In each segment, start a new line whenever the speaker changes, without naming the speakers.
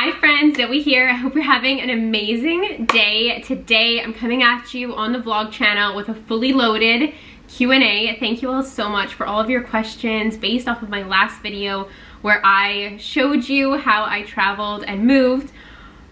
Hi friends, Zoe here. I hope you're having an amazing day. Today I'm coming at you on the vlog channel with a fully loaded Q&A. Thank you all so much for all of your questions based off of my last video where I showed you how I traveled and moved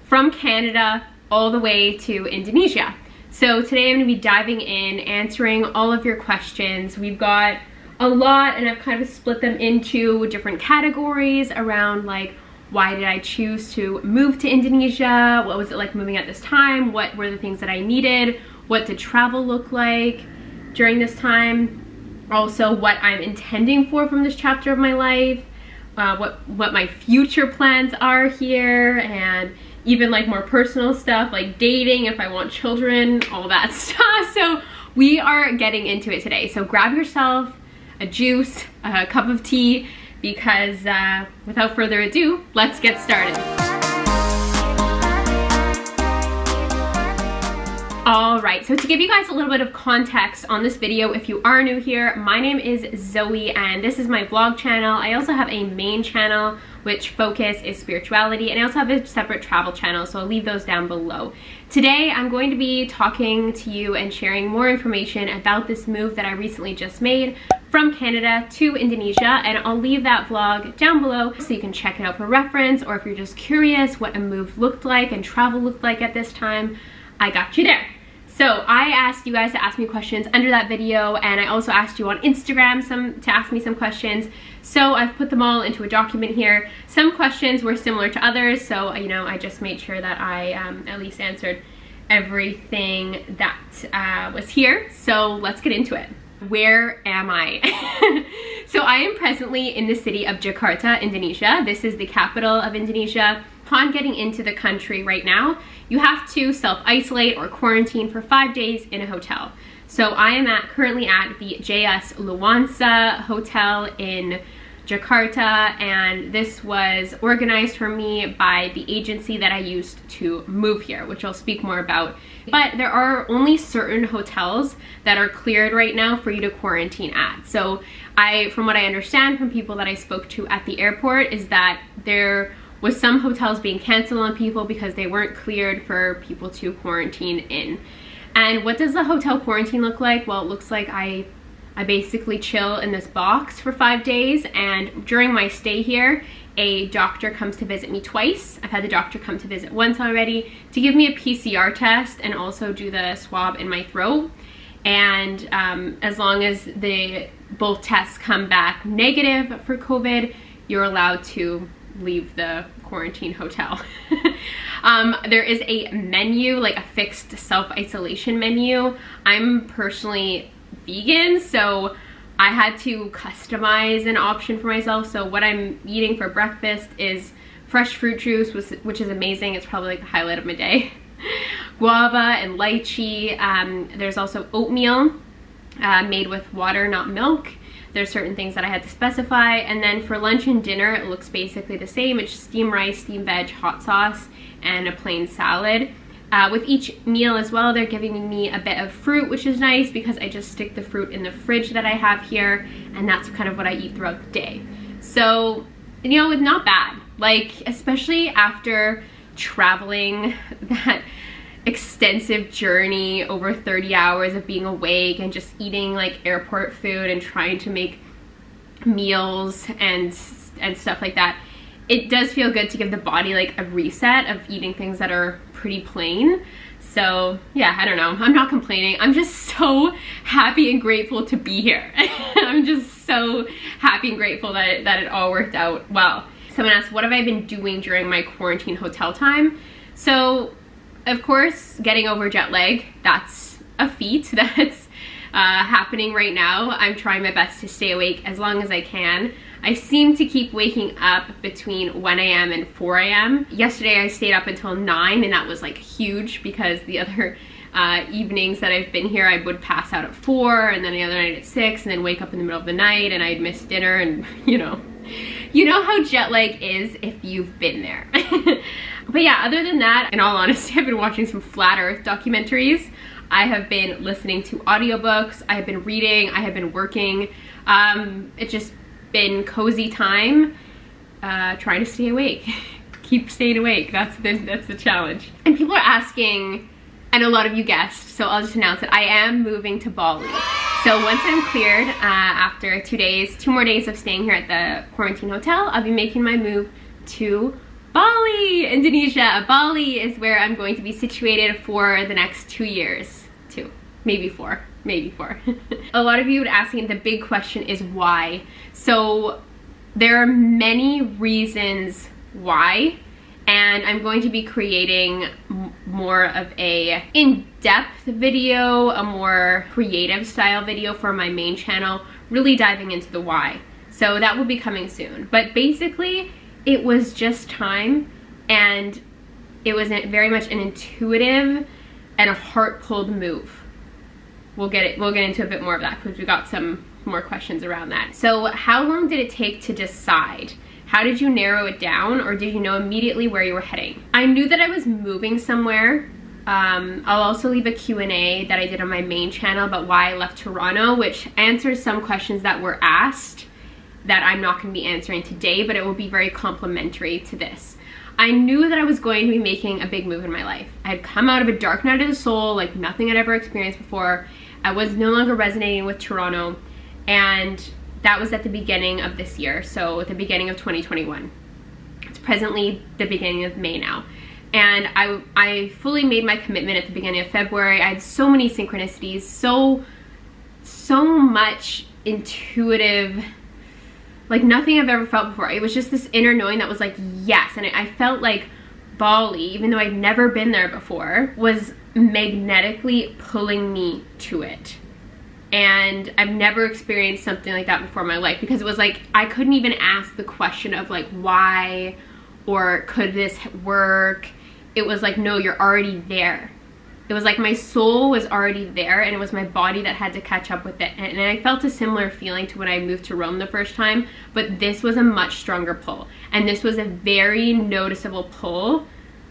from Canada all the way to Indonesia. So today I'm going to be diving in, answering all of your questions. We've got a lot and I've kind of split them into different categories around like, why did I choose to move to Indonesia? What was it like moving at this time? What were the things that I needed? What did travel look like during this time? Also, what I'm intending for from this chapter of my life, what my future plans are here, and even like more personal stuff like dating, if I want children, all that stuff. So we are getting into it today. So grab yourself a juice, a cup of tea, because without further ado, let's get started. All right, so to give you guys a little bit of context on this video, if you are new here, my name is Zoe and this is my vlog channel. I also have a main channel which focus is spirituality, and I also have a separate travel channel, so I'll leave those down below. Today, I'm going to be talking to you and sharing more information about this move that I recently just made from Canada to Indonesia, and I'll leave that vlog down below so you can check it out for reference, or if you're just curious what a move looked like and travel looked like at this time, I got you there. So I asked you guys to ask me questions under that video, and I also asked you on Instagram to ask me some questions. So I've put them all into a document here. Some questions were similar to others, so you know, I just made sure that I at least answered everything that was here. So let's get into it. Where am I? So I am presently in the city of Jakarta, Indonesia. This is the capital of Indonesia. Upon getting into the country right now, you have to self-isolate or quarantine for 5 days in a hotel. So I am currently at the JS Luansa Hotel in Jakarta, and this was organized for me by the agency that I used to move here, which I'll speak more about. But there are only certain hotels that are cleared right now for you to quarantine at. So from what I understand from people that I spoke to at the airport, is that there was some hotels being canceled on people because they weren't cleared for people to quarantine in. And what does the hotel quarantine look like? Well, it looks like I basically chill in this box for 5 days, and during my stay here, a doctor comes to visit me twice. I've had the doctor come to visit once already to give me a PCR test and also do the swab in my throat. And as long as both tests come back negative for COVID, you're allowed to leave the quarantine hotel. There is a menu, like a fixed self-isolation menu. I'm personally vegan, so I had to customize an option for myself. So what I'm eating for breakfast is fresh fruit juice, which is amazing. It's probably like the highlight of my day. Guava and lychee. There's also oatmeal made with water, not milk. There's certain things that I had to specify. And then for lunch and dinner, it looks basically the same. It's steamed rice, steamed veg, hot sauce, and a plain salad. With each meal as well, they're giving me a bit of fruit, which is nice because I just stick the fruit in the fridge that I have here, and that's kind of what I eat throughout the day. So, you know, it's not bad. Like, especially after traveling that extensive journey over 30 hours of being awake and just eating like airport food and trying to make meals and stuff like that. It does feel good to give the body like a reset of eating things that are pretty plain. So yeah, I don't know, I'm not complaining. I'm just so happy and grateful to be here. I'm just so happy and grateful that it all worked out well. Someone asked, what have I been doing during my quarantine hotel time? So of course, getting over jet lag, that's a feat that's happening right now. I'm trying my best to stay awake as long as I can. I seem to keep waking up between 1 a.m. and 4 a.m. Yesterday I stayed up until 9, and that was like huge because the other evenings that I've been here I would pass out at 4, and then the other night at 6, and then wake up in the middle of the night and I'd miss dinner, and you know how jet lag is if you've been there. But yeah, other than that, in all honesty, I've been watching some flat earth documentaries. I have been listening to audiobooks, I have been reading, I have been working. It's just been cozy time, trying to stay awake. keep staying awake. That's the challenge. And people are asking, and a lot of you guessed, so I'll just announce it. I am moving to Bali. So once I'm cleared, after 2 more days of staying here at the quarantine hotel, I'll be making my move to Bali, Indonesia. Bali is where I'm going to be situated for the next 2 years. 2, maybe 4. Maybe 4. A lot of you would ask me, the big question is why. So there are many reasons why, and I'm going to be creating more of a in-depth video, a more creative style video for my main channel, really diving into the why. So that will be coming soon. But basically, it was just time, and it was very much an intuitive and a heart-pulled move. We'll get into a bit more of that because we got some more questions around that. So how long did it take to decide? How did you narrow it down, or did you know immediately where you were heading? I knew that I was moving somewhere. I'll also leave a Q&A that I did on my main channel about why I left Toronto, which answers some questions that were asked that I'm not going to be answering today, but it will be very complimentary to this. I knew that I was going to be making a big move in my life. I had come out of a dark night of the soul, like nothing I'd ever experienced before. I was no longer resonating with Toronto, and that was at the beginning of this year, so at the beginning of 2021. It's presently the beginning of May now. And I fully made my commitment at the beginning of February. I had so many synchronicities, so much intuitive, like nothing I've ever felt before. It was just this inner knowing that was like, yes. And I felt like Bali, even though I'd never been there before, was magnetically pulling me to it. And I've never experienced something like that before in my life, because it was like I couldn't even ask the question of like why or could this work. It was like, no, you're already there. It was like my soul was already there, and it was my body that had to catch up with it. And I felt a similar feeling to when I moved to Rome the first time, but this was a much stronger pull, and this was a very noticeable pull.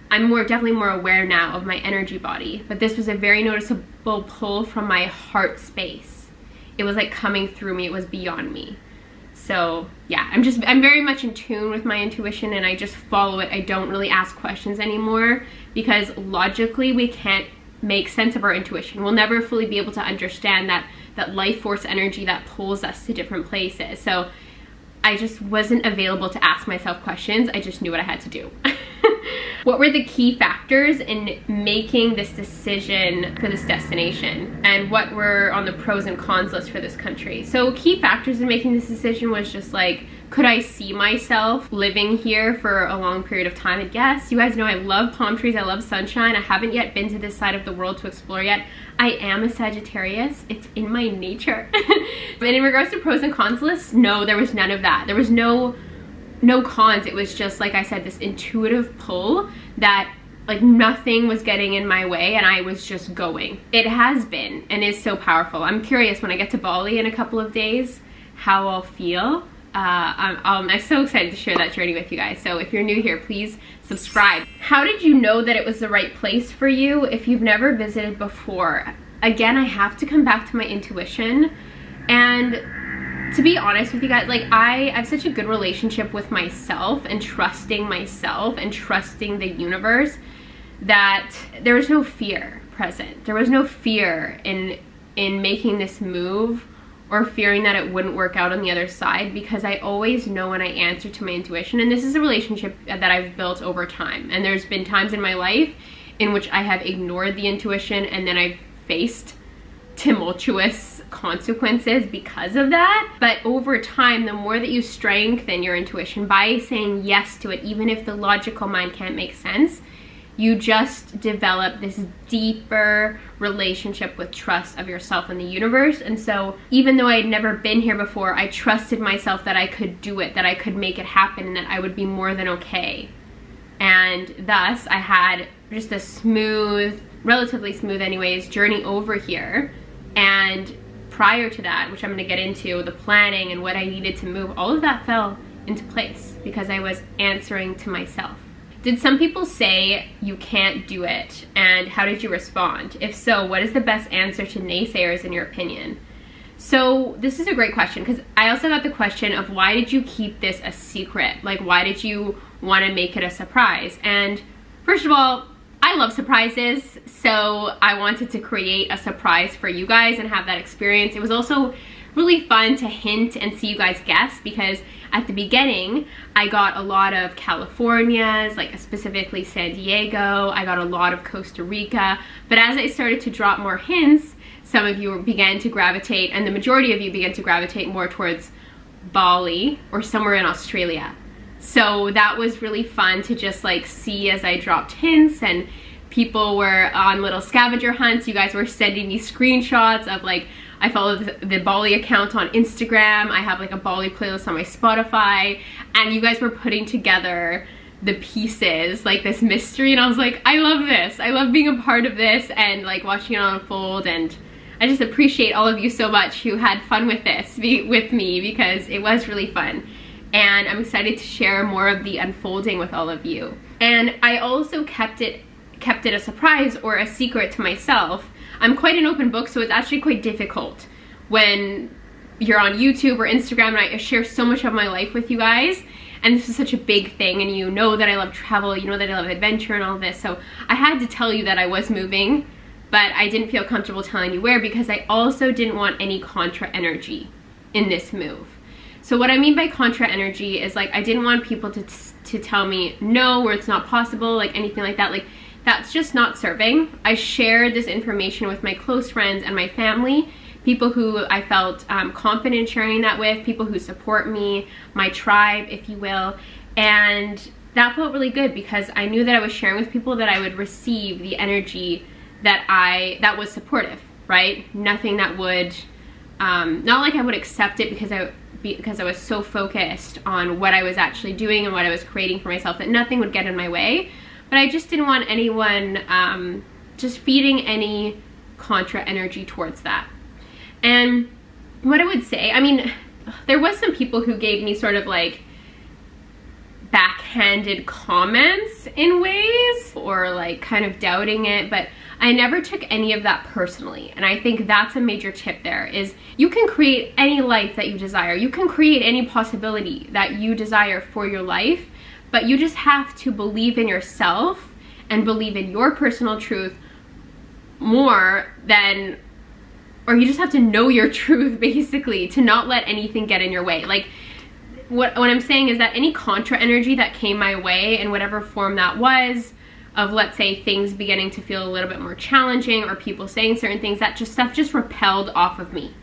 I'm definitely more aware now of my energy body, but this was a very noticeable pull from my heart space. It was like coming through me. It was beyond me. So yeah, I'm very much in tune with my intuition, and I just follow it. I don't really ask questions anymore, because logically we can't make sense of our intuition. We'll never fully be able to understand that life force energy that pulls us to different places. So I just wasn't available to ask myself questions. I just knew what I had to do. What were the key factors in making this decision for this destination, and what were on the pros and cons list for this country? So key factors in making this decision was just like, could I see myself living here for a long period of time? And yes, you guys know I love palm trees, I love sunshine. I haven't yet been to this side of the world to explore yet. I am a Sagittarius, it's in my nature. But in regards to pros and cons lists, no, there was none of that. There was no cons. It was just, like I said, this intuitive pull that like nothing was getting in my way, and I was just going. It has been and is so powerful. I'm curious when I get to Bali in a couple of days how I'll feel. I'm so excited to share that journey with you guys. So if you're new here, please subscribe. How did you know that it was the right place for you if you've never visited before? Again, I have to come back to my intuition. And to be honest with you guys, like I have such a good relationship with myself and trusting the universe, that there was no fear present. There was no fear in making this move, or fearing that it wouldn't work out on the other side, because I always know when I answer to my intuition. And this is a relationship that I've built over time. And there's been times in my life in which I have ignored the intuition, and then I've faced tumultuous consequences because of that. But over time, the more that you strengthen your intuition by saying yes to it, even if the logical mind can't make sense, you just develop this deeper relationship with trust of yourself and the universe. And so even though I had never been here before, I trusted myself that I could do it, that I could make it happen, and that I would be more than okay. And thus I had just a smooth, relatively smooth anyways, journey over here. And prior to that, which I'm going to get into, the planning and what I needed to move, all of that fell into place because I was answering to myself. Did some people say you can't do it? And how did you respond? If so, what is the best answer to naysayers in your opinion? So this is a great question, because I also got the question of, why did you keep this a secret? Like, why did you want to make it a surprise. And first of all, I love surprises, so I wanted to create a surprise for you guys and have that experience. It was also really fun to hint and see you guys guess, because at the beginning I got a lot of Californias, like specifically San Diego. I got a lot of Costa Rica, but as I started to drop more hints, some of you began to gravitate, and the majority of you began to gravitate more towards Bali or somewhere in Australia. So that was really fun to just like see as I dropped hints, and people were on little scavenger hunts. You guys were sending me screenshots of, like, I follow the Bali account on Instagram. I have like a Bali playlist on my Spotify, and you guys were putting together the pieces, like this mystery, and I was like, I love this. I love being a part of this and like watching it unfold, and I just appreciate all of you so much who had fun with this with me, because it was really fun. And I'm excited to share more of the unfolding with all of you. And I also kept it a surprise or a secret to myself. I'm quite an open book, so it's actually quite difficult when you're on YouTube or Instagram and I share so much of my life with you guys. And this is such a big thing, and you know that I love travel, you know that I love adventure and all this. So I had to tell you that I was moving, but I didn't feel comfortable telling you where, because I also didn't want any contra energy in this move. So what I mean by contra energy is, like, I didn't want people to tell me no, or it's not possible, like anything like that. Like, that's just not serving. I shared this information with my close friends and my family, people who I felt confident sharing that with, people who support me, my tribe, if you will. And that felt really good, because I knew that I was sharing with people that I would receive the energy that was supportive, right? Nothing that would, not like I would accept it because I was so focused on what I was actually doing and what I was creating for myself that nothing would get in my way. But I just didn't want anyone just feeding any contra energy towards that. And what I would say, I mean, there was some people who gave me sort of like backhanded comments in ways, or like kind of doubting it, but I never took any of that personally. And I think that's a major tip there, is you can create any life that you desire. You can create any possibility that you desire for your life, but you just have to believe in yourself and believe in your personal truth more than, or you just have to know your truth, basically, to not let anything get in your way. Like, what I'm saying is that any contra energy that came my way, in whatever form that was, of, let's say, things beginning to feel a little bit more challenging, or people saying certain things, that stuff just repelled off of me,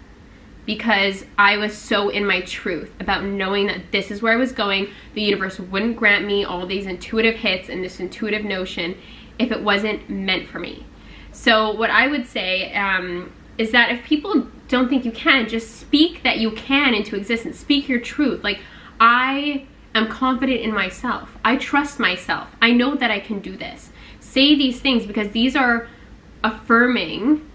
because I was so in my truth about knowing that this is where I was going. The universe wouldn't grant me all these intuitive hits and this intuitive notion if it wasn't meant for me. So what I would say is that if people don't think you can, just speak that you can into existence. Speak your truth. Like, I am confident in myself. I trust myself. I know that I can do this. Say these things, because these are affirming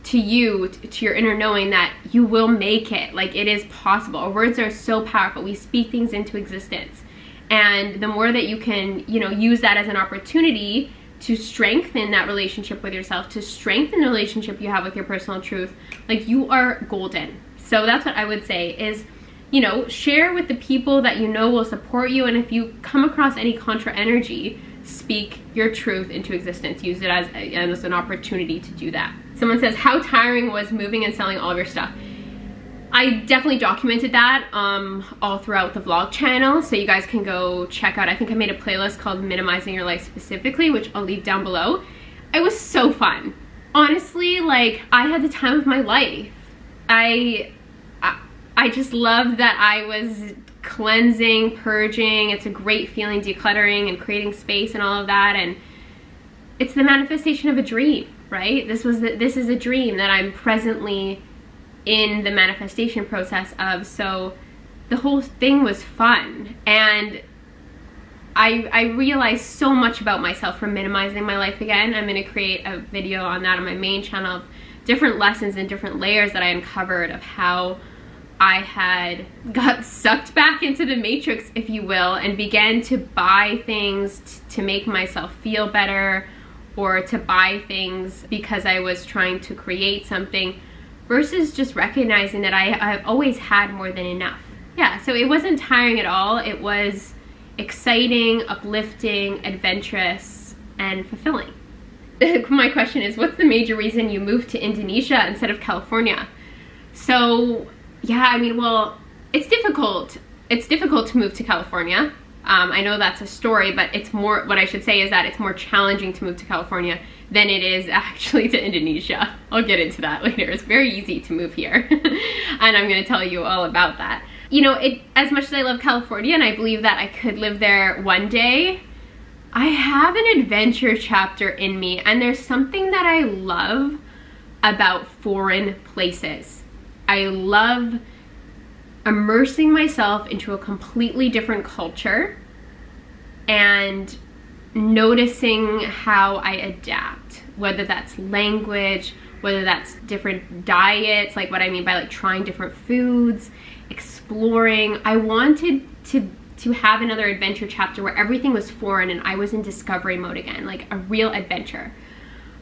to you, to your inner knowing, that you will make it. Like, it is possible. Our words are so powerful. We speak things into existence. And the more that you can, you know, use that as an opportunity to strengthen that relationship with yourself, to strengthen the relationship you have with your personal truth, like, you are golden. So that's what I would say is, you know, share with the people that you know will support you. And if you come across any contra energy, speak your truth into existence. Use it as an opportunity to do that. Someone says, how tiring was moving and selling all of your stuff? I definitely documented that all throughout the vlog channel, so you guys can go check out. I think I made a playlist called Minimizing Your Life Specifically, which I'll leave down below. It was so fun. Honestly, like, I had the time of my life. I just loved that I was cleansing, purging. It's a great feeling, decluttering and creating space and all of that. And it's the manifestation of a dream, right? This is a dream that I'm presently in the manifestation process of. So the whole thing was fun, and I realized so much about myself from minimizing my life again. I'm going to create a video on that on my main channel, of different lessons and different layers that I uncovered of how I had got sucked back into the matrix, if you will, and began to buy things to make myself feel better, or to buy things because I was trying to create something, versus just recognizing that I've always had more than enough. Yeah, so it wasn't tiring at all. It was exciting, uplifting, adventurous, and fulfilling. My question is, what's the major reason you moved to Indonesia instead of California? So yeah, I mean, well, it's difficult. It's difficult to move to California. I know that's a story, but it's more, what I should say is that it's more challenging to move to California than it is actually to Indonesia. I'll get into that later. It's very easy to move here. And I'm gonna tell you all about that. You know, as much as I love California and I believe that I could live there one day, I have an adventure chapter in me, and there's something that I love about foreign places. I love immersing myself into a completely different culture and noticing how I adapt, whether that's language, whether that's different diets, like what I mean by like trying different foods, exploring. I wanted to have another adventure chapter where everything was foreign and I was in discovery mode again, like a real adventure.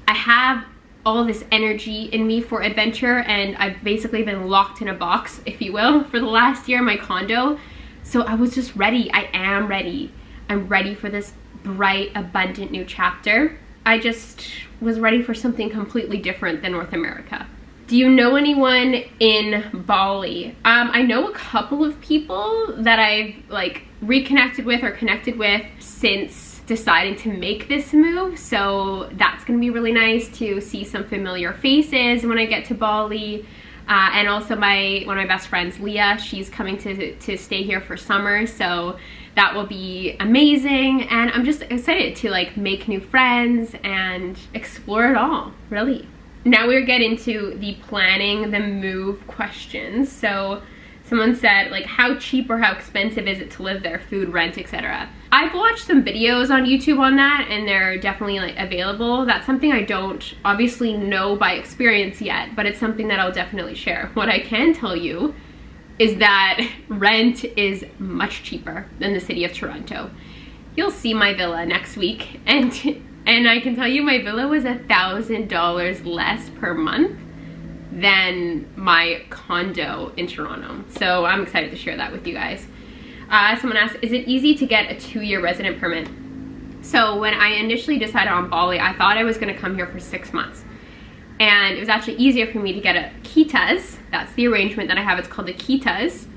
I have all this energy in me for adventure, and I've basically been locked in a box, if you will, for the last year in my condo. So I was just ready. I am ready. I'm ready for this bright, abundant new chapter. I just was ready for something completely different than North America. Do you know anyone in Bali? I know a couple of people that I've like reconnected with or connected with since deciding to make this move, so that's gonna be really nice to see some familiar faces when I get to Bali. And also one of my best friends, Leah, she's coming to stay here for summer, so that will be amazing. And I'm just excited to like make new friends and explore it all, really. Now we're getting to the planning the move questions. So someone said, like, how cheap or how expensive is it to live there, food, rent, etc. I've watched some videos on YouTube on that, and they're definitely like available. That's something I don't obviously know by experience yet, but it's something that I'll definitely share. What I can tell you is that rent is much cheaper than the city of Toronto. You'll see my villa next week, and I can tell you my villa was $1,000 less per month than my condo in Toronto. So I'm excited to share that with you guys. Someone asked, is it easy to get a 2-year resident permit? So when I initially decided on Bali, I thought I was gonna come here for 6 months. And it was actually easier for me to get a kitas, that's the arrangement that I have, it's called the kitas,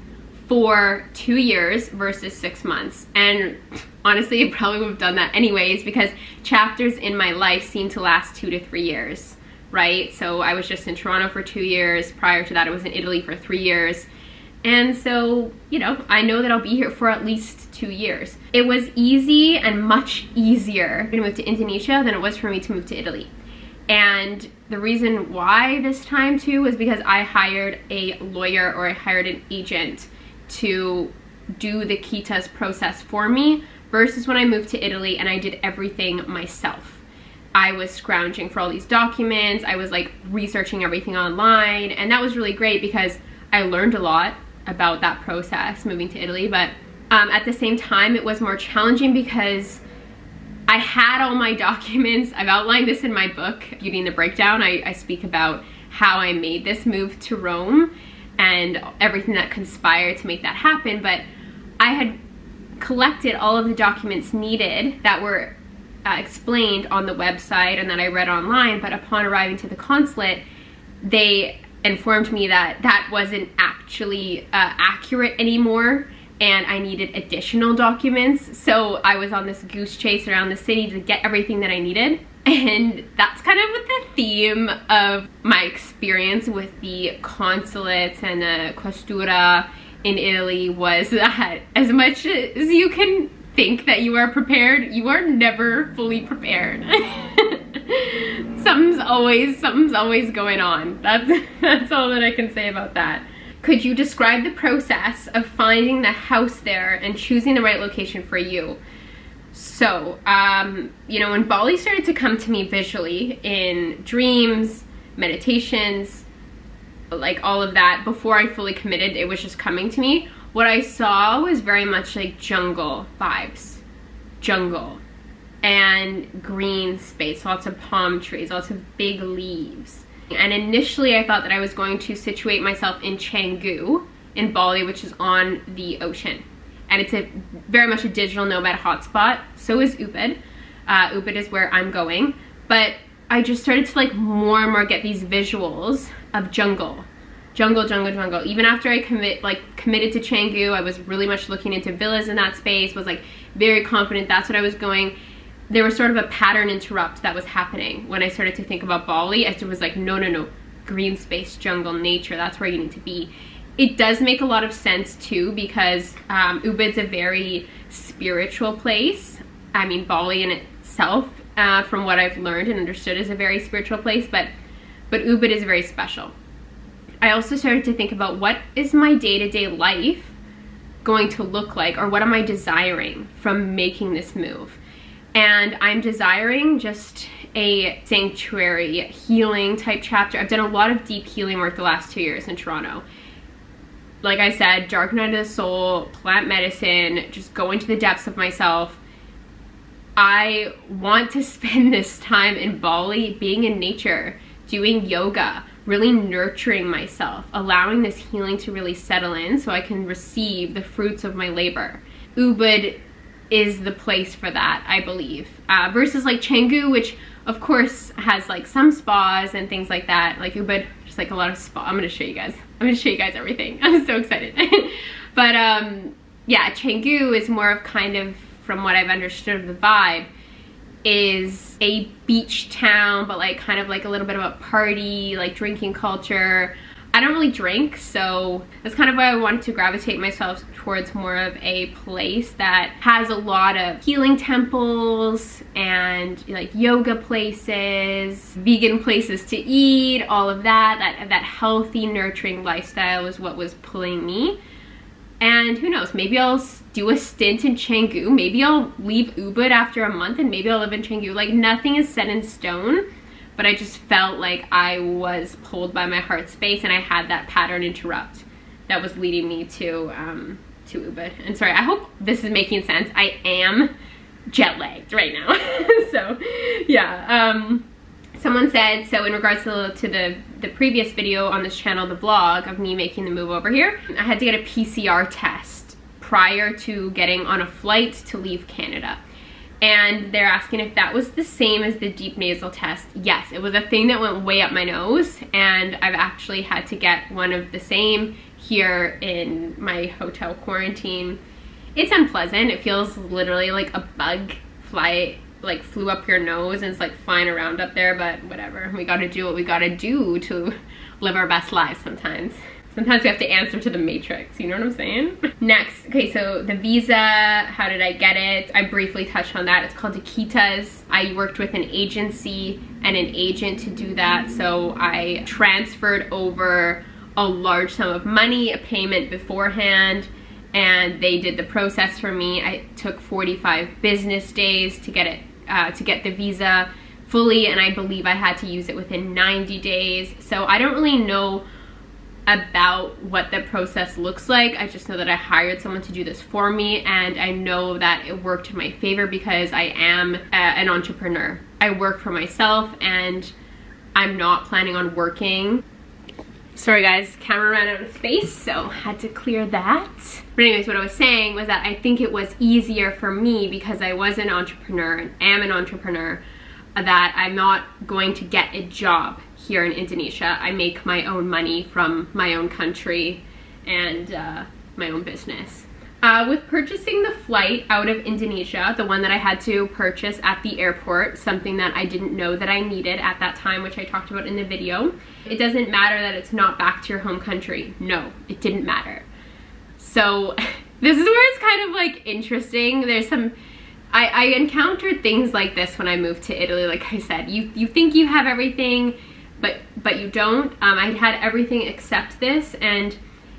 for 2 years versus 6 months. And honestly, I probably would have done that anyways, because chapters in my life seem to last 2 to 3 years, right? So I was just in Toronto for 2 years. Prior to that, I was in Italy for 3 years. And so, you know, I know that I'll be here for at least 2 years. It was easy and much easier to move to Indonesia than it was for me to move to Italy. And the reason why this time too was because I hired a lawyer, or I hired an agent to do the kitas process for me, versus when I moved to Italy and I did everything myself. I was scrounging for all these documents, I was like researching everything online, and that was really great because I learned a lot about that process moving to Italy. But at the same time, it was more challenging because I had all my documents. I've outlined this in my book, Beauty and the Breakdown. I speak about how I made this move to Rome and everything that conspired to make that happen. But I had collected all of the documents needed that were explained on the website and that I read online. But upon arriving to the consulate, they informed me that that wasn't actually accurate anymore, and I needed additional documents. So I was on this goose chase around the city to get everything that I needed. And that's kind of what the theme of my experience with the consulates and the questura in Italy was, that as much as you can think that you are prepared, you are never fully prepared. Something's always going on. That's all that I can say about that. Could you describe the process of finding the house there and choosing the right location for you? So, you know, when Bali started to come to me visually in dreams, meditations, like all of that, before I fully committed, it was just coming to me. What I saw was very much like jungle vibes. Jungle. And green space, lots of palm trees, lots of big leaves. And initially I thought that I was going to situate myself in Canggu in Bali, which is on the ocean. and it's very much a digital nomad hotspot. So is Ubud. Ubud is where I'm going, but I just started to like more and more get these visuals of jungle. Even after I committed to Canggu, I was really much looking into villas in that space, was like very confident that's what I was going. There was sort of a pattern interrupt that was happening when I started to think about Bali. I was like, no, green space, jungle, nature, that's where you need to be. It does make a lot of sense too, because Ubud's a very spiritual place. I mean, Bali in itself, from what I've learned and understood, is a very spiritual place, but Ubud is very special. I also started to think about, what is my day-to-day life going to look like, or what am I desiring from making this move? And I'm desiring just a sanctuary, healing type chapter. I've done a lot of deep healing work the last 2 years in Toronto. Like I said, dark night of the soul, plant medicine, just go into the depths of myself. I want to spend this time in Bali being in nature, doing yoga, really nurturing myself, allowing this healing to really settle in so I can receive the fruits of my labor. Ubud is the place for that, I believe. Versus like Canggu, which of course has like some spas and things like that. Like Ubud, just like a lot of spa. I'm gonna show you guys everything. I'm so excited. But yeah, Canggu is more of kind of, from what I've understood of the vibe, is a beach town, but like kind of like a little bit of a party, like drinking culture. I don't really drink, so that's kind of why I wanted to gravitate myself towards more of a place that has a lot of healing temples and like yoga places, vegan places to eat, all of that. That healthy, nurturing lifestyle is what was pulling me. And who knows, maybe I'll do a stint in Canggu, maybe I'll leave Ubud after a month and maybe I'll live in Canggu. Like, nothing is set in stone, but I just felt like I was pulled by my heart space, and I had that pattern interrupt that was leading me to Ubud. And sorry, I hope this is making sense. I am jet lagged right now. So yeah, someone said, so in regards to the previous video on this channel, the vlog of me making the move over here, I had to get a PCR test prior to getting on a flight to leave Canada. And they're asking if that was the same as the deep nasal test. Yes, it was a thing that went way up my nose, and I've actually had to get one of the same here in my hotel quarantine. It's unpleasant. It feels literally like a bug flew up your nose and it's like flying around up there, but whatever. We gotta do what we gotta do to live our best lives sometimes. Sometimes we have to answer to the matrix, you know what I'm saying? Next, okay, so the visa, how did I get it? I briefly touched on that. It's called Taquitas. I worked with an agency and an agent to do that, so I transferred over a large sum of money, a payment beforehand, and they did the process for me. It took 45 business days to get it, to get the visa fully, and I believe I had to use it within 90 days. So I don't really know about what the process looks like. I just know that I hired someone to do this for me, and I know that it worked in my favor because I am an entrepreneur. I work for myself and I'm not planning on working. Sorry guys, camera ran out of space, so had to clear that. But anyways, what I was saying was that I think it was easier for me because I was an entrepreneur and am an entrepreneur, that I'm not going to get a job here in Indonesia. I make my own money from my own country and my own business. With purchasing the flight out of Indonesia, the one that I had to purchase at the airport, something that I didn't know that I needed at that time, which I talked about in the video, it doesn't matter that it's not back to your home country. No, it didn't matter. So this is where it's kind of like interesting. There's some, I encountered things like this when I moved to Italy. Like I said, you think you have everything, but you don't. I had everything except this, and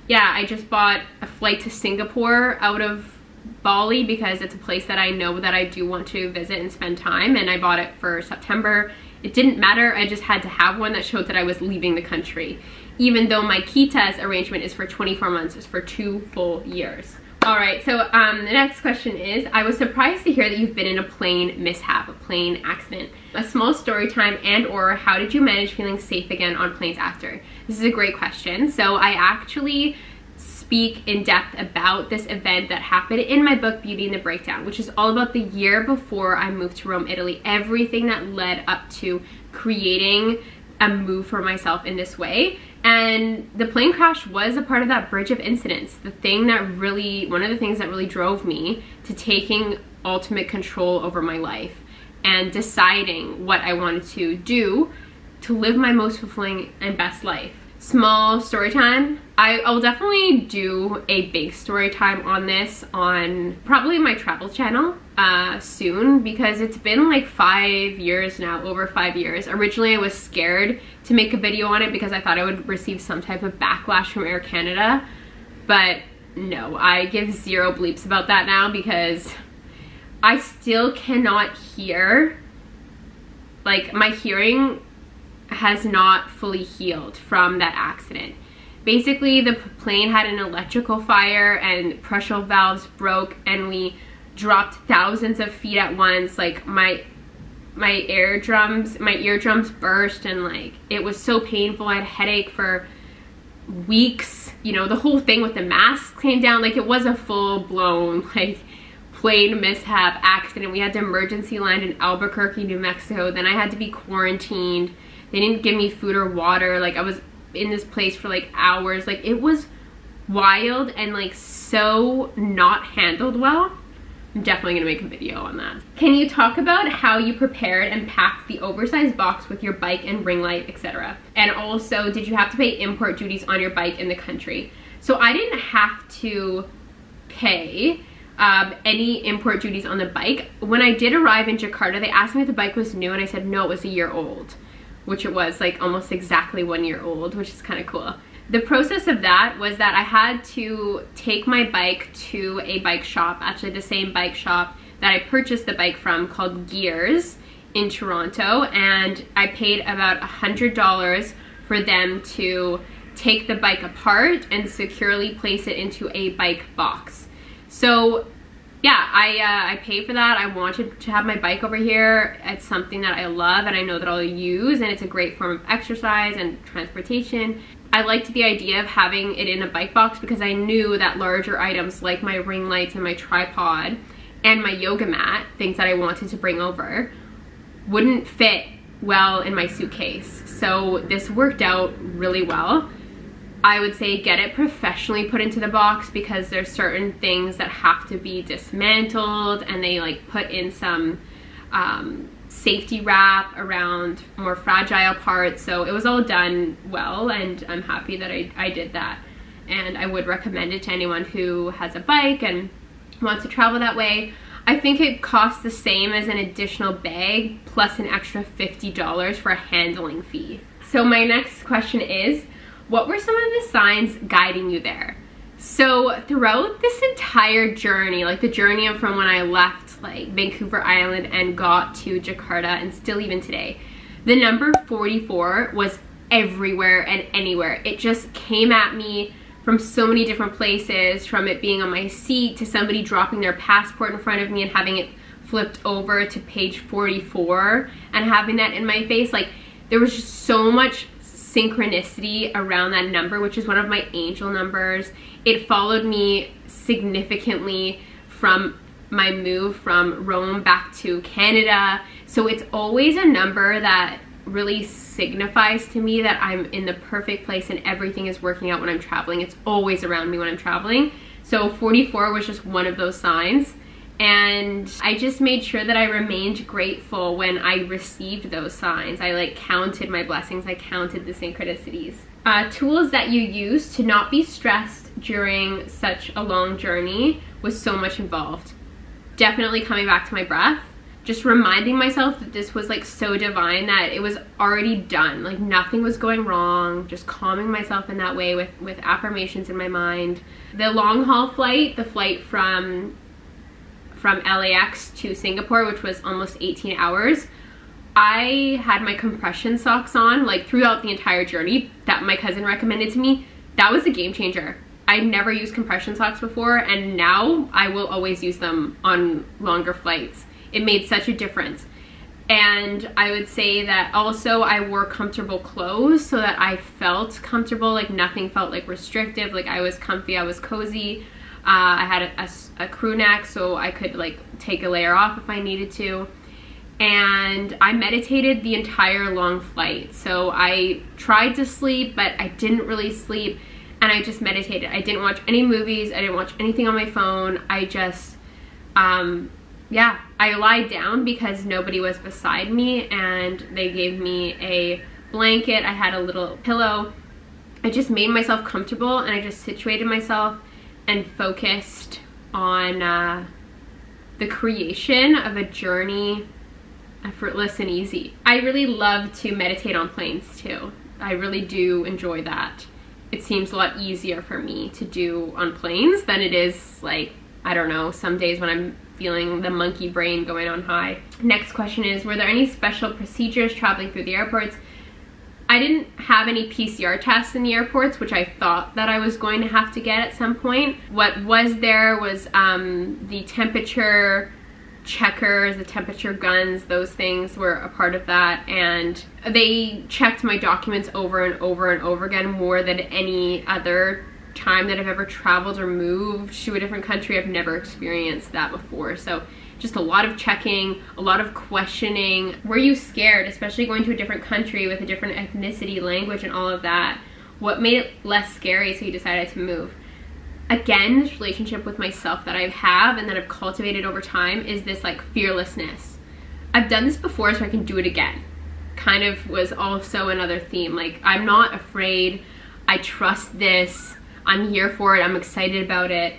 yeah, I just bought a flight to Singapore out of Bali because it's a place that I know that I do want to visit and spend time, and I bought it for September. It didn't matter, I just had to have one that showed that I was leaving the country. Even though my Kitas arrangement is for 24 months, it's for 2 full years. Alright, so the next question is, I was surprised to hear that you've been in a plane mishap, a plane accident. A small story time and/or how did you manage feeling safe again on planes after? This is a great question. So I actually speak in depth about this event that happened in my book, Beauty and the Breakdown, which is all about the year before I moved to Rome, Italy. Everything that led up to creating a move for myself in this way. And the plane crash was a part of that bridge of incidents. One of the things that really drove me to taking ultimate control over my life and deciding what I wanted to do to live my most fulfilling and best life. Small story time. I'll definitely do a big story time on this on probably my travel channel soon, because it's been like 5 years now, over 5 years. Originally I was scared to make a video on it because I thought I would receive some type of backlash from Air Canada, but no, I give zero bleeps about that now because I still cannot hear. Like, my hearing has not fully healed from that accident. Basically, the plane had an electrical fire and pressure valves broke and we dropped thousands of feet at once. Like, my eardrums burst, and like, it was so painful. I had a headache for weeks. You know, the whole thing with the mask came down. Like, it was a full-blown like plane mishap accident. We had to emergency land in Albuquerque, New Mexico. Then I had to be quarantined. They didn't give me food or water. Like, I was in this place for like hours. Like, it was wild and like so not handled well. I'm definitely gonna make a video on that. Can you talk about how you prepared and packed the oversized box with your bike and ring light, etc.? And also, did you have to pay import duties on your bike in the country? So I didn't have to pay any import duties on the bike. When I did arrive in Jakarta, they asked me if the bike was new and I said no, it was a year old, which it was, like almost exactly 1 year old, which is kind of cool. The process of that was that I had to take my bike to a bike shop, actually the same bike shop that I purchased the bike from, called Gears in Toronto, and I paid about $100 for them to take the bike apart and securely place it into a bike box. So yeah, I paid for that. I wanted to have my bike over here. It's something that I love and I know that I'll use, and it's a great form of exercise and transportation. I liked the idea of having it in a bike box because I knew that larger items like my ring lights and my tripod and my yoga mat, things that I wanted to bring over, wouldn't fit well in my suitcase. So this worked out really well. I would say get it professionally put into the box because there's certain things that have to be dismantled, and they like put in some safety wrap around more fragile parts. So it was all done well, and I'm happy that I did that. And I would recommend it to anyone who has a bike and wants to travel that way. I think it costs the same as an additional bag plus an extra $50 for a handling fee. So my next question is, what were some of the signs guiding you there? So throughout this entire journey, like the journey from when I left like Vancouver Island and got to Jakarta, and still even today, the number 44 was everywhere and anywhere. It just came at me from so many different places, from it being on my seat to somebody dropping their passport in front of me and having it flipped over to page 44 and having that in my face. Like, there was just so much synchronicity around that number, which is one of my angel numbers. It followed me significantly from my move from Rome back to Canada. So it's always a number that really signifies to me that I'm in the perfect place and everything is working out when I'm traveling. It's always around me when I'm traveling. So 44 was just one of those signs. And I just made sure that I remained grateful when I received those signs. I like counted my blessings, I counted the synchronicities. Tools that you use to not be stressed during such a long journey was so much involved. Definitely coming back to my breath, just reminding myself that this was like so divine, that it was already done, like nothing was going wrong, just calming myself in that way with affirmations in my mind. The long haul flight, the flight from LAX to Singapore, which was almost 18 hours, I had my compression socks on like throughout the entire journey that my cousin recommended to me. That was a game changer. I never used compression socks before, and now I will always use them on longer flights. It made such a difference. And I would say that also I wore comfortable clothes so that I felt comfortable, like nothing felt like restrictive, like I was comfy, I was cozy. I had a crew neck so I could like take a layer off if I needed to. And I meditated the entire long flight. So I tried to sleep, but I didn't really sleep, and I just meditated. I didn't watch any movies, I didn't watch anything on my phone. I just, yeah, I lied down because nobody was beside me, and they gave me a blanket. I had a little pillow. I just made myself comfortable, and I just situated myself and focused on the creation of a journey, effortless and easy. I really love to meditate on planes too. I really do enjoy that. It seems a lot easier for me to do on planes than it is, like, I don't know, some days when I'm feeling the monkey brain going on high. Next question is, were there any special procedures traveling through the airports? I didn't have any PCR tests in the airports, which I thought that I was going to have to get at some point. What was there was the temperature checkers, the temperature guns, those things were a part of that, and they checked my documents over and over and over again, more than any other time that I've ever traveled or moved to a different country. I've never experienced that before. So just a lot of checking, a lot of questioning. Were you scared, especially going to a different country with a different ethnicity, language, and all of that? What made it less scary so you decided to move? Again, this relationship with myself that I have and that I've cultivated over time is this like fearlessness. I've done this before, so I can do it again. Kind of was also another theme. Like, I'm not afraid. I trust this. I'm here for it. I'm excited about it.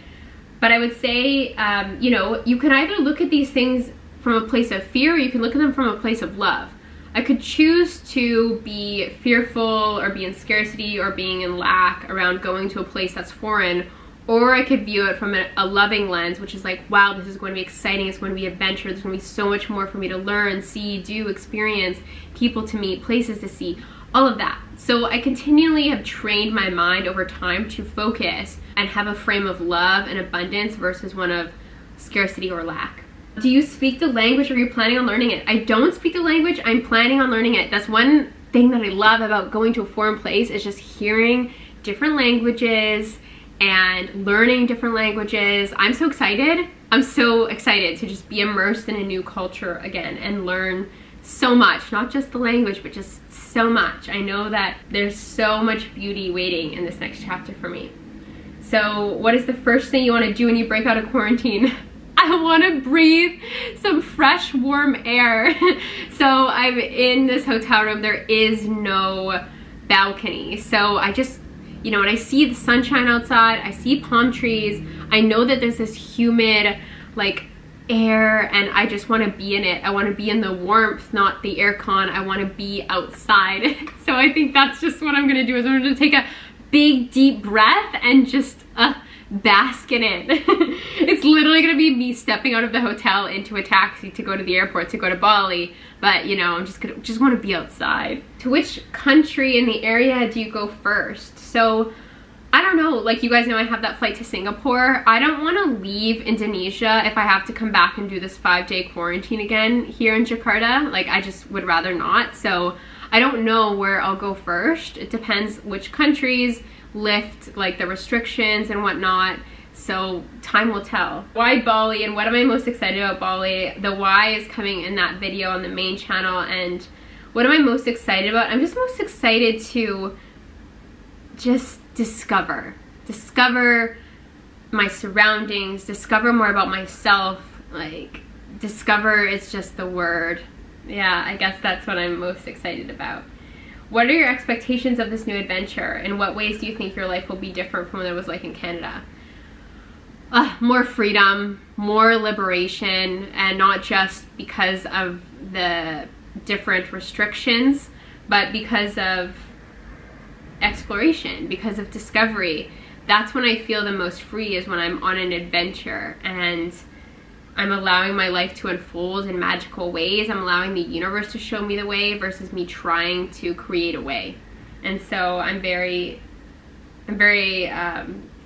But I would say, you know, you can either look at these things from a place of fear, or you can look at them from a place of love. I could choose to be fearful or be in scarcity or being in lack around going to a place that's foreign, or I could view it from a loving lens, which is like, wow, this is going to be exciting, it's going to be adventure, there's going to be so much more for me to learn, see, do, experience, people to meet, places to see, all of that. So I continually have trained my mind over time to focus and have a frame of love and abundance versus one of scarcity or lack. Do you speak the language, or are you planning on learning it? I don't speak the language, I'm planning on learning it. That's one thing that I love about going to a foreign place, is just hearing different languages and learning different languages. I'm so excited. I'm so excited to just be immersed in a new culture again and learn so much, not just the language, but just so much. I know that there's so much beauty waiting in this next chapter for me. So what is the first thing you want to do when you break out of quarantine? I want to breathe some fresh, warm air. So I'm in this hotel room. There is no balcony. So I just, you know, when I see the sunshine outside, I see palm trees, I know that there's this humid, like, air, and I just want to be in it. I want to be in the warmth, not the aircon. I want to be outside. So I think that's just what I'm going to do, is I'm going to take a big, deep breath and just bask in it. It's literally going to be me stepping out of the hotel into a taxi to go to the airport, to go to Bali. But, you know, I'm just want to be outside. To which country in the area do you go first? So I don't know, like, you guys know I have that flight to Singapore. I don't want to leave Indonesia if I have to come back and do this 5-day quarantine again here in Jakarta. Like, I just would rather not. So I don't know where I'll go first. It depends which countries lift, like, the restrictions and whatnot. So time will tell. Why Bali, and what am I most excited about Bali? The why is coming in that video on the main channel. And what am I most excited about? I'm just most excited to just discover my surroundings, discover more about myself. Like, discover is just the word. Yeah, I guess that's what I'm most excited about. What are your expectations of this new adventure? In what ways do you think your life will be different from what it was like in Canada? More freedom, more liberation, and not just because of the different restrictions, but because of exploration, because of discovery. That's when I feel the most free, is when I'm on an adventure and I'm allowing my life to unfold in magical ways. I'm allowing the universe to show me the way versus me trying to create a way. And so I'm very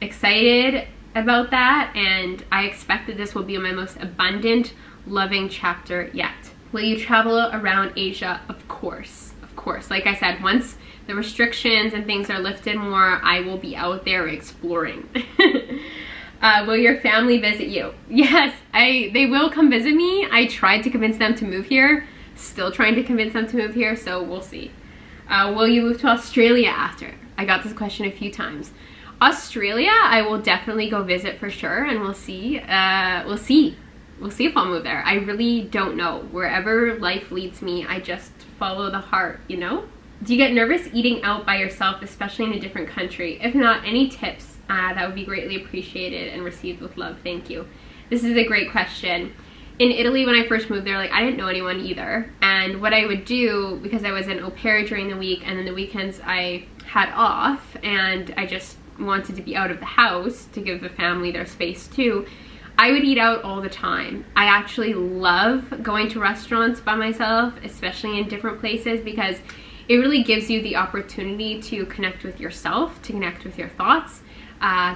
excited about that, and I expect that this will be my most abundant, loving chapter yet. Will you travel around Asia? Of course, of course. Like I said, once the restrictions and things are lifted more, I will be out there exploring. Will your family visit you? Yes, they will come visit me. I tried to convince them to move here. Still trying to convince them to move here, so we'll see. Will you move to Australia after? I got this question a few times. Australia, I will definitely go visit for sure, and we'll see. We'll see if I'll move there. I really don't know. Wherever life leads me, I just follow the heart, you know? Do you get nervous eating out by yourself, especially in a different country? If not, any tips? That would be greatly appreciated and received with love. Thank you. This is a great question. In Italy, when I first moved there, like, I didn't know anyone either. And what I would do, because I was an au pair during the week, and then the weekends I had off, and I just wanted to be out of the house to give the family their space too, I would eat out all the time. I actually love going to restaurants by myself, especially in different places, because it really gives you the opportunity to connect with yourself, to connect with your thoughts,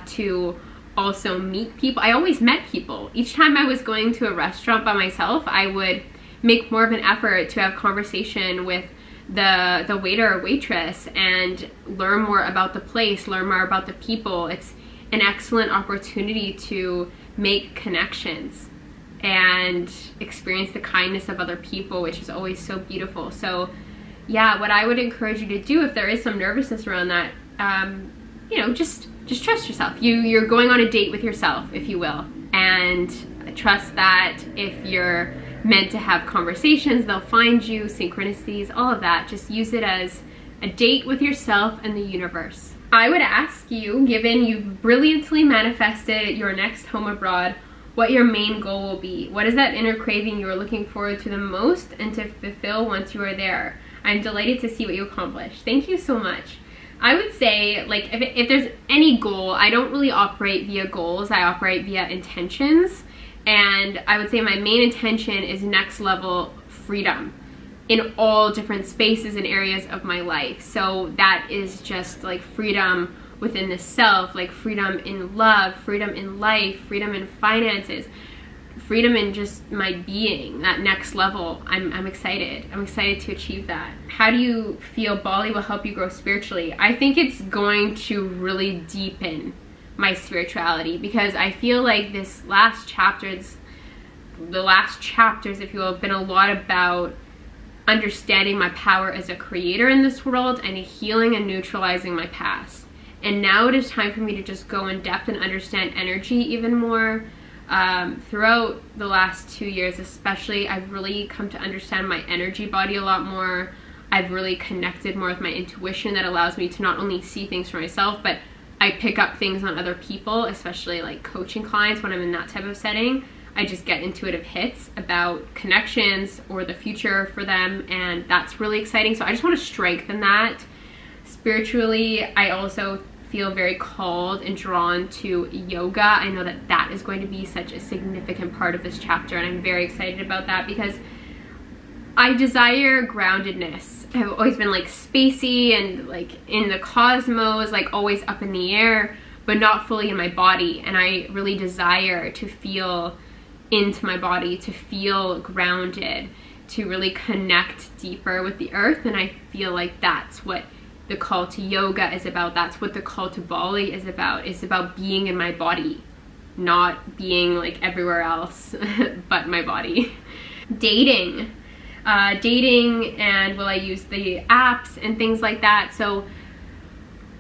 to also meet people. I always met people. Each time I was going to a restaurant by myself, I would make more of an effort to have conversation with the waiter or waitress and learn more about the place, learn more about the people. It's an excellent opportunity to make connections and experience the kindness of other people, which is always so beautiful. So yeah, what I would encourage you to do, if there is some nervousness around that, you know, just trust yourself. You're going on a date with yourself, if you will, and trust that if you're meant to have conversations, they'll find you, synchronicities, all of that. Just use it as a date with yourself and the universe. I would ask you, given you've brilliantly manifested your next home abroad, what your main goal will be. What is that inner craving you are looking forward to the most and to fulfill once you are there? I'm delighted to see what you accomplish. Thank you so much. I would say, like, if there's any goal, I don't really operate via goals. I operate via intentions. And I would say my main intention is next level freedom in all different spaces and areas of my life. So that is just like freedom within the self, like freedom in love, freedom in life, freedom in finances, freedom in just my being, that next level. I'm excited. I'm excited to achieve that. How do you feel Bali will help you grow spiritually? I think it's going to really deepen my spirituality, because I feel like this last chapters, the last chapters, if you will, have been a lot about understanding my power as a creator in this world and healing and neutralizing my past. And now it is time for me to just go in depth and understand energy even more. Throughout the last 2 years especially, I've really come to understand my energy body a lot more. I've really connected more with my intuition that allows me to not only see things for myself, but I pick up things on other people, especially like coaching clients. When I'm in that type of setting, I just get intuitive hits about connections or the future for them, and that's really exciting. So I just want to strengthen that. Spiritually, I also feel very called and drawn to yoga. I know that that is going to be such a significant part of this chapter, and I'm very excited about that because I desire groundedness. I've always been like spacey and like in the cosmos, like always up in the air, but not fully in my body. And I really desire to feel into my body, to feel grounded, to really connect deeper with the earth. And I feel like that's what the call to yoga is about. That's what the call to Bali is about. It's about being in my body, not being like everywhere else but my body. Dating and will I use the apps and things like that. So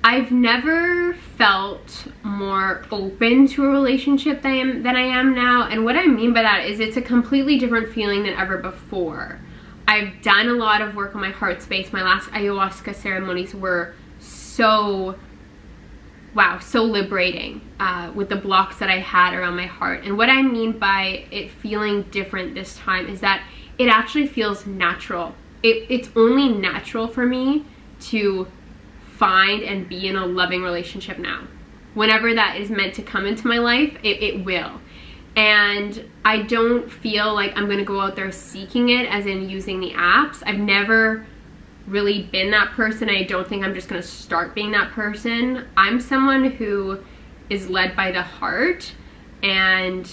I've never felt more open to a relationship than I am now. And what I mean by that is it's a completely different feeling than ever before. I've done a lot of work on my heart space. My last ayahuasca ceremonies were so, wow, so liberating with the blocks that I had around my heart. And what I mean by it feeling different this time is that it actually feels natural. It's only natural for me to find and be in a loving relationship now. Whenever that is meant to come into my life, it will. And I don't feel like I'm gonna go out there seeking it, as in using the apps. I've never really been that person. I don't think I'm just gonna start being that person. I'm someone who is led by the heart, and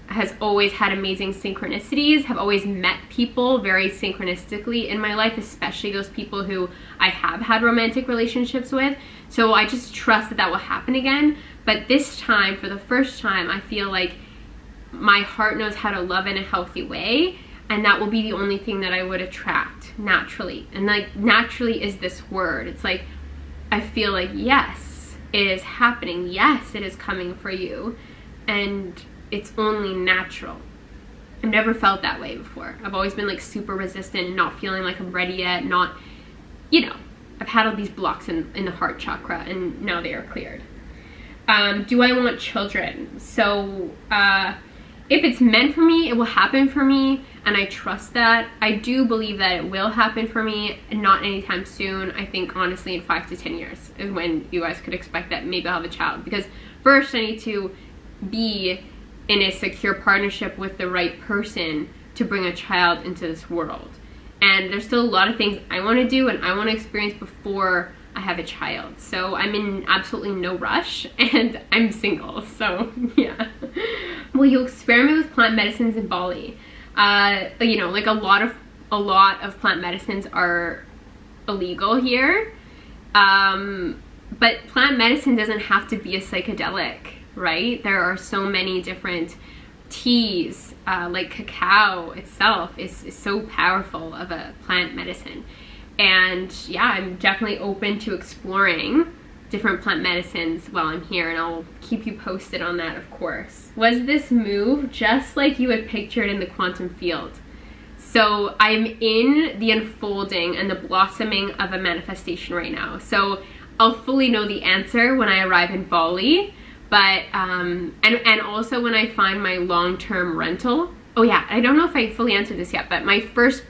has always had amazing synchronicities, have always met people very synchronistically in my life, especially those people who I have had romantic relationships with. So I just trust that that will happen again. But this time, for the first time, I feel like my heart knows how to love in a healthy way, and that will be the only thing that I would attract naturally. And like, naturally is this word. It's like, I feel like, yes, it is happening. Yes, it is coming for you. And it's only natural. I've never felt that way before. I've always been like super resistant and not feeling like I'm ready yet. Not, you know, I've had all these blocks in the heart chakra, and now they are cleared. Do I want children? So if it's meant for me, it will happen for me, and I trust that. I do believe that it will happen for me, and not anytime soon. I think honestly in 5 to 10 years is when you guys could expect that maybe I'll have a child, because first I need to be in a secure partnership with the right person to bring a child into this world. And there's still a lot of things I want to do and I want to experience before I have a child. So I'm in absolutely no rush, and I'm single, so yeah. Will you experiment with plant medicines in Bali? You know, like a lot of plant medicines are illegal here. But plant medicine doesn't have to be a psychedelic, right? There are so many different teas, like cacao itself is so powerful of a plant medicine. And yeah, I'm definitely open to exploring different plant medicines while I'm here, and I'll keep you posted on that, of course. Was this move just like you had pictured in the quantum field? So I'm in the unfolding and the blossoming of a manifestation right now. So I'll fully know the answer when I arrive in Bali, but and also when I find my long-term rental. Oh yeah, I don't know if I fully answered this yet, but my first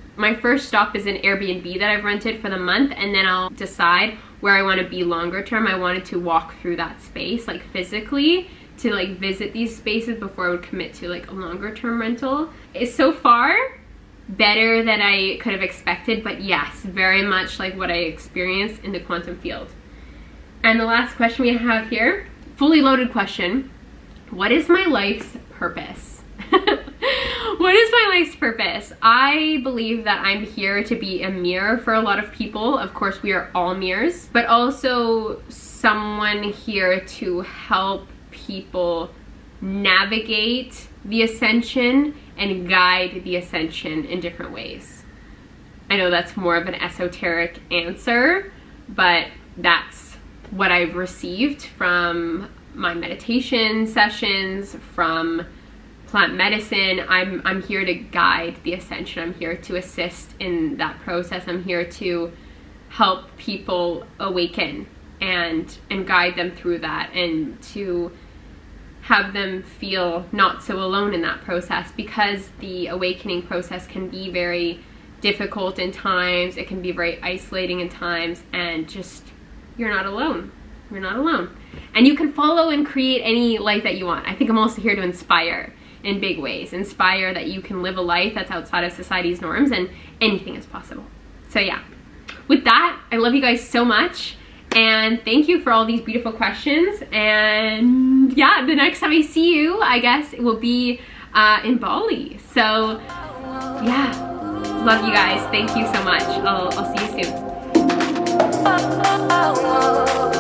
stop is an Airbnb that I've rented for the month, and then I'll decide where I want to be longer term. I wanted to walk through that space, like physically, to like visit these spaces before I would commit to like a longer term rental. It's so far better than I could have expected, but yes, very much like what I experienced in the quantum field. And the last question we have here, fully loaded question. What is my life's purpose? What is my life's purpose? I believe that I'm here to be a mirror for a lot of people. Of course, we are all mirrors, but also someone here to help people navigate the ascension and guide the ascension in different ways. I know that's more of an esoteric answer, but that's what I've received from my meditation sessions, from plant medicine. I'm here to guide the ascension. I'm here to assist in that process. I'm here to help people awaken and guide them through that, and to have them feel not so alone in that process, because the awakening process can be very difficult in times. It can be very isolating in times, and just, you're not alone. You're not alone. And you can follow and create any life that you want. I think I'm also here to inspire in big ways. Inspire that you can live a life that's outside of society's norms, and anything is possible. So yeah, with that, I love you guys so much, and thank you for all these beautiful questions. And yeah, the next time I see you, I guess it will be in Bali. So yeah, love you guys. Thank you so much. I'll see you soon.